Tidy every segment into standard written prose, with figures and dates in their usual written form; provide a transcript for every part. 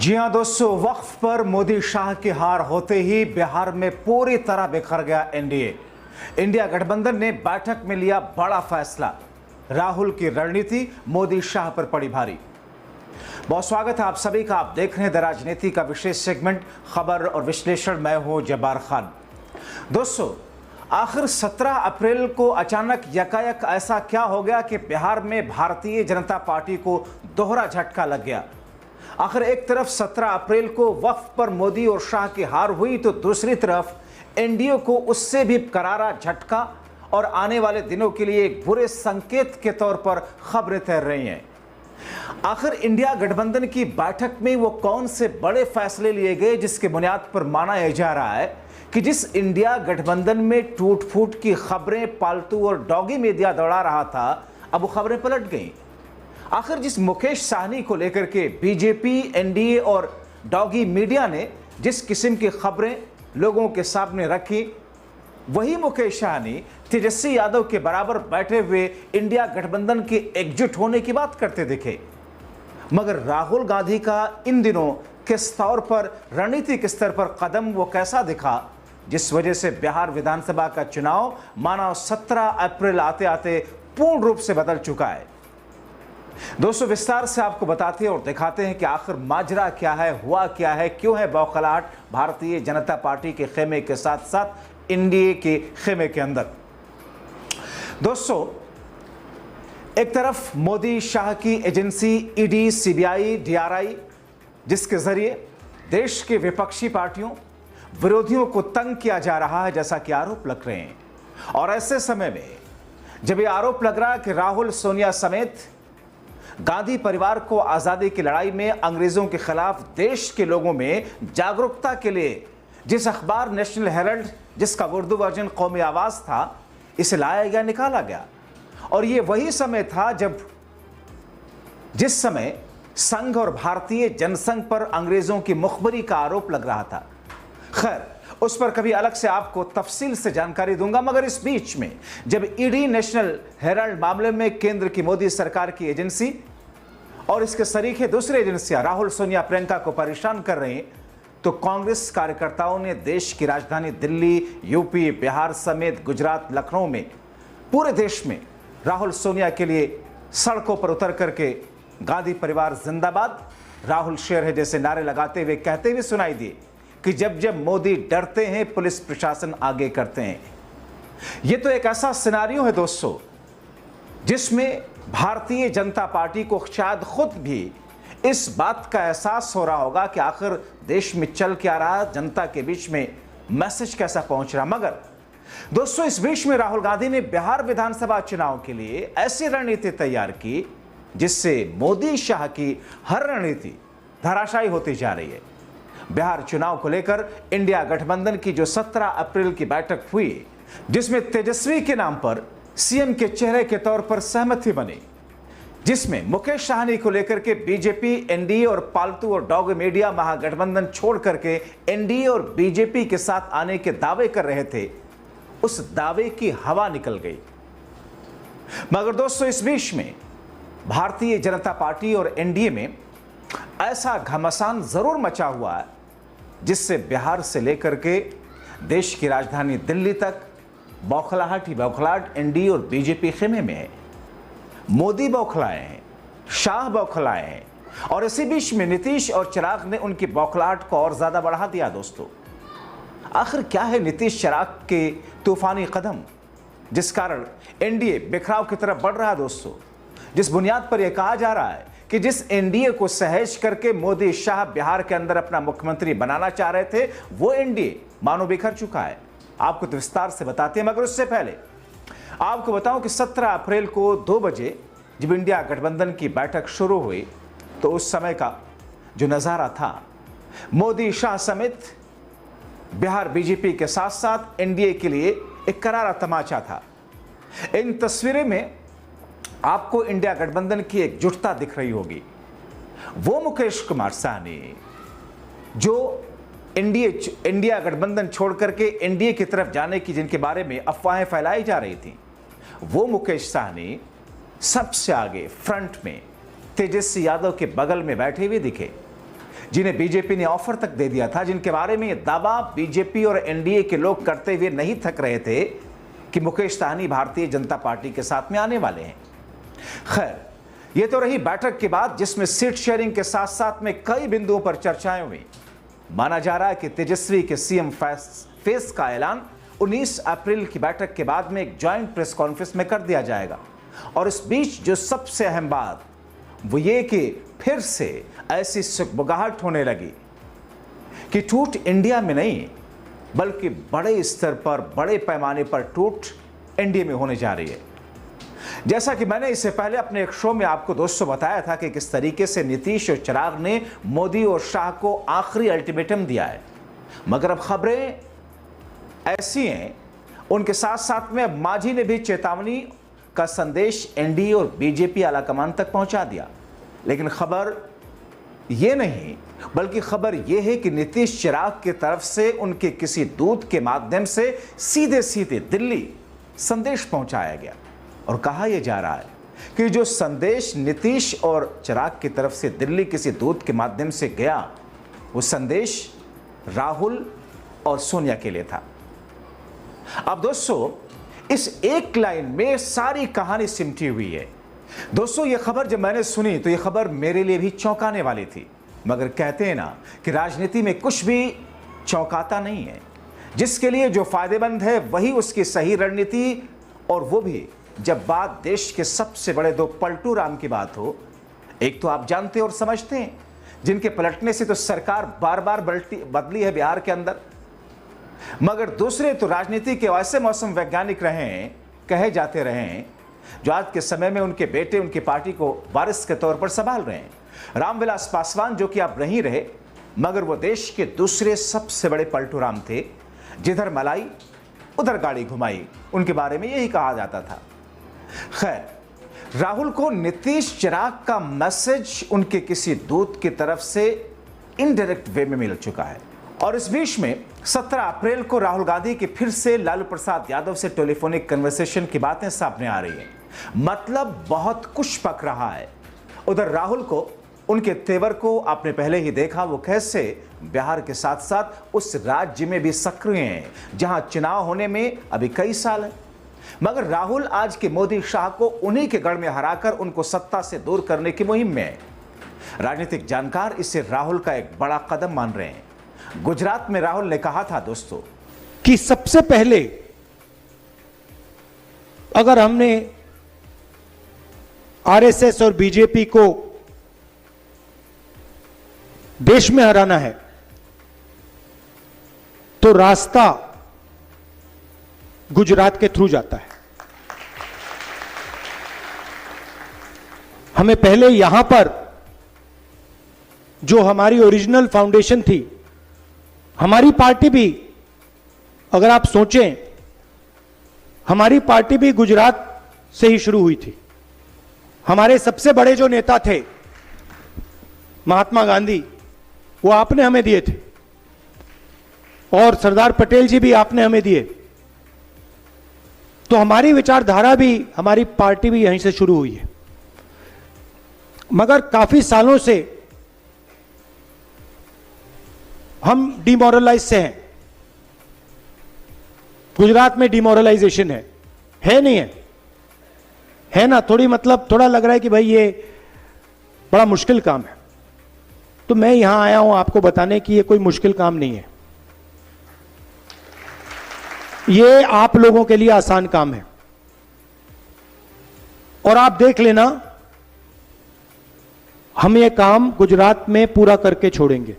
जी हां दोस्तों, वक्फ पर मोदी शाह की हार होते ही बिहार में पूरी तरह बिखर गया एनडीए। इंडिया गठबंधन ने बैठक में लिया बड़ा फैसला। राहुल की रणनीति मोदी शाह पर पड़ी भारी। बहुत स्वागत है आप सभी का। आप देख रहे हैं द राजनीति का विशेष सेगमेंट खबर और विश्लेषण। मैं हूं जब्बार खान। दोस्तों, आखिर 17 अप्रैल को अचानक यकायक ऐसा क्या हो गया कि बिहार में भारतीय जनता पार्टी को दोहरा झटका लग गया। आखिर एक तरफ 17 अप्रैल को वक्फ पर मोदी और शाह की हार हुई, तो दूसरी तरफ एनडीए को उससे भी करारा झटका और आने वाले दिनों के लिए एक बुरे संकेत के तौर पर खबरें तैर रही हैं। आखिर इंडिया गठबंधन की बैठक में वो कौन से बड़े फैसले लिए गए जिसके बुनियाद पर माना यह जा रहा है कि जिस इंडिया गठबंधन में टूट फूट की खबरें पालतू और डॉगी मीडिया दौड़ा रहा था, अब वो खबरें पलट गईं। आखिर जिस मुकेश साहनी को लेकर के बीजेपी, एनडीए और डॉगी मीडिया ने जिस किस्म की खबरें लोगों के सामने रखी, वही मुकेश साहनी तेजस्वी यादव के बराबर बैठे हुए इंडिया गठबंधन के एकजुट होने की बात करते दिखे। मगर राहुल गांधी का इन दिनों किस तौर पर रणनीतिक स्तर पर कदम वो कैसा दिखा, जिस वजह से बिहार विधानसभा का चुनाव मानो 17 अप्रैल आते आते पूर्ण रूप से बदल चुका है। दोस्तों, विस्तार से आपको बताते हैं और दिखाते हैं कि आखिर माजरा क्या है, हुआ क्या है, क्यों है बौखलाहट भारतीय जनता पार्टी के खेमे के साथ साथ एनडीए के खेमे के अंदर। दोस्तों, एक तरफ मोदी शाह की एजेंसी ईडी, सीबीआई, डीआरआई, जिसके जरिए देश के विपक्षी पार्टियों, विरोधियों को तंग किया जा रहा है, जैसा कि आरोप लग रहे हैं। और ऐसे समय में जब यह आरोप लग रहा है कि राहुल, सोनिया समेत गांधी परिवार को आजादी की लड़ाई में अंग्रेजों के खिलाफ देश के लोगों में जागरूकता के लिए जिस अखबार नेशनल हेराल्ड, जिसका उर्दू वर्जन कौमी आवाज था, इसे लाया गया, निकाला गया। और ये वही समय था जिस समय संघ और भारतीय जनसंघ पर अंग्रेजों की मुखबरी का आरोप लग रहा था। खैर, उस पर कभी अलग से आपको तफसील से जानकारी दूंगा। मगर इस बीच में जब ईडी, नेशनल हेराल्ड मामले में केंद्र की मोदी सरकार की एजेंसी और इसके शरीक दूसरी एजेंसियां राहुल, सोनिया, प्रियंका को परेशान कर रही हैं, तो कांग्रेस कार्यकर्ताओं ने देश की राजधानी दिल्ली, यूपी, बिहार समेत गुजरात, लखनऊ में पूरे देश में राहुल, सोनिया के लिए सड़कों पर उतर करके गांधी परिवार जिंदाबाद, राहुल शेर है जैसे नारे लगाते हुए कहते हुए सुनाई दिए कि जब जब मोदी डरते हैं, पुलिस प्रशासन आगे करते हैं। यह तो एक ऐसा सिनारियो है दोस्तों, जिसमें भारतीय जनता पार्टी को शायद खुद भी इस बात का एहसास हो रहा होगा कि आखिर देश में चल क्या रहा, जनता के बीच में मैसेज कैसा पहुंच रहा। मगर दोस्तों, इस बीच में राहुल गांधी ने बिहार विधानसभा चुनाव के लिए ऐसी रणनीति तैयार की जिससे मोदी शाह की हर रणनीति धराशायी होती जा रही है। बिहार चुनाव को लेकर इंडिया गठबंधन की जो 17 अप्रैल की बैठक हुई, जिसमें तेजस्वी के नाम पर सीएम के चेहरे के तौर पर सहमति बनी, जिसमें मुकेश साहनी को लेकर के बीजेपी, एनडीए और पालतू और डॉग मीडिया महागठबंधन छोड़ करके एनडीए और बीजेपी के साथ आने के दावे कर रहे थे, उस दावे की हवा निकल गई। मगर दोस्तों, इस बीच में भारतीय जनता पार्टी और एनडीए में ऐसा घमासान जरूर मचा हुआ है जिससे बिहार से लेकर के देश की राजधानी दिल्ली तक बौखलाहट ही बौखलाहट एनडीए और बीजेपी खेमे में है। मोदी बौखलाए हैं, शाह बौखलाए हैं, और इसी बीच में नीतीश और चिराग ने उनकी बौखलाहट को और ज्यादा बढ़ा दिया। दोस्तों, आखिर क्या है नीतीश चिराग के तूफानी कदम जिस कारण एनडीए बिखराव की तरफ बढ़ रहा है। दोस्तों, जिस बुनियाद पर यह कहा जा रहा है कि जिस एनडीए को सहेज करके मोदी शाह बिहार के अंदर अपना मुख्यमंत्री बनाना चाह रहे थे, वो एनडीए मानो बिखर चुका है। आपको तो विस्तार से बताते हैं, मगर उससे पहले आपको बताऊं कि 17 अप्रैल को 2 बजे जब इंडिया गठबंधन की बैठक शुरू हुई, तो उस समय का जो नज़ारा था, मोदी शाह समेत बिहार बीजेपी के साथ साथ एनडीए के लिए एक करारा तमाचा था। इन तस्वीरें में आपको इंडिया गठबंधन की एकजुटता दिख रही होगी। वो मुकेश कुमार साहनी जो इंडिया गठबंधन छोड़ करके एनडीए की तरफ जाने की, जिनके बारे में अफवाहें फैलाई जा रही थी, वो मुकेश साहनी सबसे आगे फ्रंट में तेजस्वी यादव के बगल में बैठे हुए दिखे, जिन्हें बीजेपी ने ऑफर तक दे दिया था, जिनके बारे में यह दावा बीजेपी और एनडीए के लोग करते हुए नहीं थक रहे थे कि मुकेश सहनी भारतीय जनता पार्टी के साथ में आने वाले हैं। खैर, यह तो रही बैठक की बात, जिसमें सीट शेयरिंग के साथ साथ में कई बिंदुओं पर चर्चाएं हुई। माना जा रहा है कि तेजस्वी के सीएम फेस का ऐलान 19 अप्रैल की बैठक के बाद में एक ज्वाइंट प्रेस कॉन्फ्रेंस में कर दिया जाएगा। और इस बीच जो सबसे अहम बात वो ये कि फिर से ऐसी सुगबुगाहट होने लगी कि टूट इंडिया में नहीं बल्कि बड़े स्तर पर, बड़े पैमाने पर टूट एनडीए में होने जा रही है। जैसा कि मैंने इससे पहले अपने एक शो में आपको दोस्तों बताया था कि किस तरीके से नीतीश और चिराग ने मोदी और शाह को आखिरी अल्टीमेटम दिया है, मगर अब खबरें ऐसी हैं, उनके साथ साथ में अब मांझी ने भी चेतावनी का संदेश एनडीए और बीजेपी आलाकमान तक पहुंचा दिया। लेकिन खबर यह नहीं बल्कि खबर यह है कि नीतीश चिराग की तरफ से उनके किसी दूत के माध्यम से सीधे सीधे दिल्ली संदेश पहुंचाया गया और कहा यह जा रहा है कि जो संदेश नीतीश और चिराग की तरफ से दिल्ली किसी दूत के माध्यम से गया वो संदेश राहुल और सोनिया के लिए था। अब दोस्तों, इस एक लाइन में सारी कहानी सिमटी हुई है। दोस्तों, यह खबर जब मैंने सुनी तो यह खबर मेरे लिए भी चौंकाने वाली थी, मगर कहते हैं ना कि राजनीति में कुछ भी चौंकाता नहीं है। जिसके लिए जो फायदेमंद है वही उसकी सही रणनीति, और वो भी जब बात देश के सबसे बड़े दो पलटू राम की बात हो। एक तो आप जानते और समझते हैं, जिनके पलटने से तो सरकार बार बार बदली है बिहार के अंदर, मगर दूसरे तो राजनीति के ऐसे मौसम वैज्ञानिक रहे हैं, कहे जाते रहे हैं, जो आज के समय में उनके बेटे उनकी पार्टी को वारिस के तौर पर संभाल रहे हैं। रामविलास पासवान, जो कि अब नहीं रहे, मगर वो देश के दूसरे सबसे बड़े पलटू राम थे। जिधर मलाई उधर गाड़ी घुमाई, उनके बारे में यही कहा जाता था। खैर, राहुल को नीतीश चिराग का मैसेज उनके किसी दूत की तरफ से इनडायरेक्ट वे में मिल चुका है। और इस बीच में 17 अप्रैल को राहुल गांधी की फिर से लालू प्रसाद यादव से टेलीफोनिक कन्वर्सेशन की बातें सामने आ रही हैं। मतलब बहुत कुछ पक रहा है। उधर राहुल को, उनके तेवर को आपने पहले ही देखा, वो कैसे बिहार के साथ साथ उस राज्य में भी सक्रिय हैं जहां चुनाव होने में अभी कई साल हैं। मगर राहुल आज के मोदी शाह को उन्हीं के गढ़ में हराकर उनको सत्ता से दूर करने की मुहिम में है। राजनीतिक जानकार इसे राहुल का एक बड़ा कदम मान रहे हैं। गुजरात में राहुल ने कहा था दोस्तों कि सबसे पहले अगर हमने आरएसएस और बीजेपी को देश में हराना है तो रास्ता गुजरात के थ्रू जाता है। हमें पहले यहां पर जो हमारी ओरिजिनल फाउंडेशन थी, हमारी पार्टी भी, अगर आप सोचें, हमारी पार्टी भी गुजरात से ही शुरू हुई थी। हमारे सबसे बड़े जो नेता थे महात्मा गांधी, वो आपने हमें दिए थे, और सरदार पटेल जी भी आपने हमें दिए। तो हमारी विचारधारा भी, हमारी पार्टी भी यहीं से शुरू हुई है। मगर काफी सालों से हम डिमोरलाइज से हैं। गुजरात में डिमोरलाइजेशन है नहीं है ना? थोड़ी, मतलब थोड़ा लग रहा है कि भाई ये बड़ा मुश्किल काम है। तो मैं यहां आया हूं आपको बताने कि ये कोई मुश्किल काम नहीं है, ये आप लोगों के लिए आसान काम है। और आप देख लेना, हम ये काम गुजरात में पूरा करके छोड़ेंगे।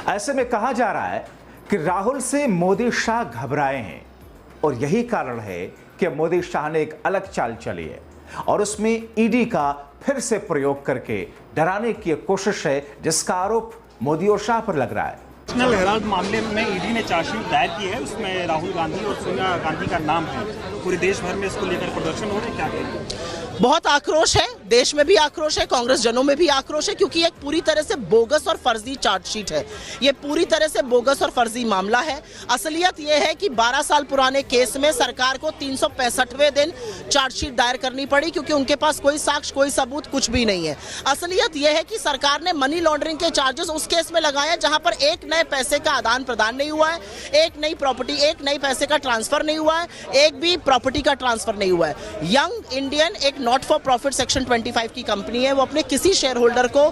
ऐसे में कहा जा रहा है कि राहुल से मोदी शाह घबराए हैं, और यही कारण है कि मोदी शाह ने एक अलग चाल चली है और उसमें ईडी का फिर से प्रयोग करके डराने की कोशिश है, जिसका आरोप मोदी और शाह पर लग रहा है। नेशनल हेराल्ड मामले में ईडी ने चार्जशीट दायर की है, उसमें राहुल गांधी और सोनिया गांधी का नाम है। पूरे देश भर में इसको लेकर प्रदर्शन हो रहे हैं, क्या कहेंगे? बहुत आक्रोश है, देश में भी आक्रोश है, कांग्रेस जनों में भी आक्रोश है, क्योंककि एक पूरी तरह से बोगस और फर्जी चार्जशीट है। ये पूरी तरह से बोगस और फर्जी मामला है। असलियत ये है कि 12 साल पुराने केस में सरकार को 365वें दिन चार्जशीट दायर करनी पड़ी, क्योंकि उनके पास कोई साक्ष्य, कोई सबूत, कुछ भी नहीं है। असलियत ये है कि सरकार ने मनी लॉन्ड्रिंग के चार्जेस उस केस में लगाए जहां पर एक नए पैसे का आदान प्रदान नहीं हुआ है, एक नई प्रॉपर्टी, एक नए पैसे का ट्रांसफर नहीं हुआ है, एक भी प्रॉपर्टी का ट्रांसफर नहीं हुआ है। यंग इंडियन एक नॉट फॉर प्रॉफिट सेक्शन 25 की कंपनी है, वो अपने किसी शेयर होल्डर को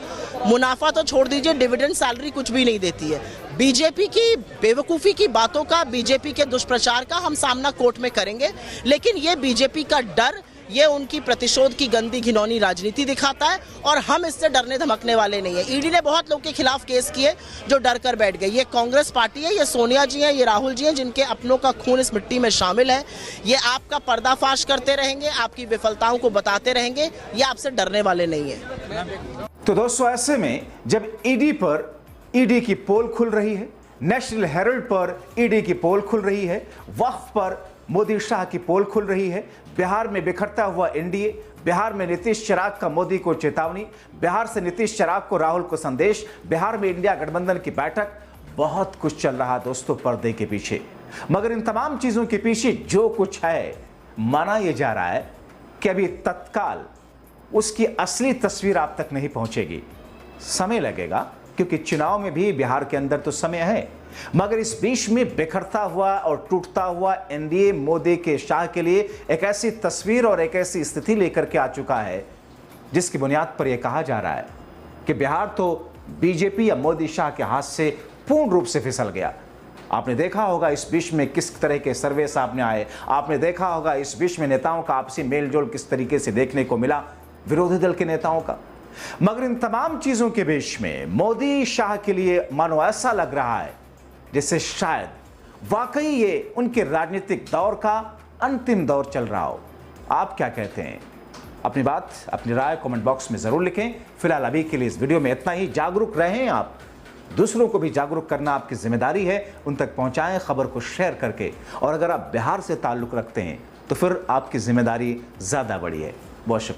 मुनाफा तो छोड़ दीजिए, डिविडेंड सैलरी कुछ भी नहीं देती है। बीजेपी की बेवकूफ़ी की बातों का, बीजेपी के दुष्प्रचार का हम सामना कोर्ट में करेंगे, लेकिन ये बीजेपी का डर, ये उनकी प्रतिशोध की गंदी घिनौनी राजनीति दिखाता है और हम इससे डरने धमकने वाले नहीं है। ईडी ने बहुत लोगों के खिलाफ केस किए जो डर कर बैठ गए। ये कांग्रेस पार्टी है, ये सोनिया जी हैं, ये राहुल जी हैं, जिनके अपनों का खून इस मिट्टी में शामिल है। ये आपका पर्दाफाश करते रहेंगे, आपकी विफलताओं को बताते रहेंगे, ये आपसे डरने वाले नहीं है। तो दोस्तों, ऐसे में जब ईडी की पोल खुल रही है, नेशनल हेराल्ड पर ईडी की पोल खुल रही है, वक्फ पर मोदी शाह की पोल खुल रही है, बिहार में बिखरता हुआ एनडीए, बिहार में नीतीश चिराग का मोदी को चेतावनी, बिहार से नीतीश चिराग को राहुल को संदेश, बिहार में इंडिया गठबंधन की बैठक, बहुत कुछ चल रहा दोस्तों पर्दे के पीछे। मगर इन तमाम चीजों के पीछे जो कुछ है, माना यह जा रहा है कि अभी तत्काल उसकी असली तस्वीर आप तक नहीं पहुंचेगी, समय लगेगा, क्योंकि चुनाव में भी बिहार के अंदर तो समय है। मगर इस बीच में बिखरता हुआ और टूटता हुआ एनडीए मोदी के शाह के लिए एक ऐसी तस्वीर और एक ऐसी स्थिति लेकर के आ चुका है जिसकी बुनियाद पर यह कहा जा रहा है कि बिहार तो बीजेपी या मोदी शाह के हाथ से पूर्ण रूप से फिसल गया। आपने देखा होगा इस बीच में किस तरह के सर्वे सामने आए, आपने देखा होगा इस बीच में नेताओं का आपसी मेलजोल किस तरीके से देखने को मिला, विरोधी दल के नेताओं का। मगर इन तमाम चीजों के बीच में मोदी शाह के लिए मानो ऐसा लग रहा है जैसे शायद वाकई ये उनके राजनीतिक दौर का अंतिम दौर चल रहा हो। आप क्या कहते हैं? अपनी बात, अपनी राय कमेंट बॉक्स में जरूर लिखें। फिलहाल अभी के लिए इस वीडियो में इतना ही। जागरूक रहें आप, दूसरों को भी जागरूक करना आपकी जिम्मेदारी है। उन तक पहुंचाएं खबर को शेयर करके। और अगर आप बिहार से ताल्लुक रखते हैं तो फिर आपकी जिम्मेदारी ज्यादा बड़ी है। बहुत शुक्रिया।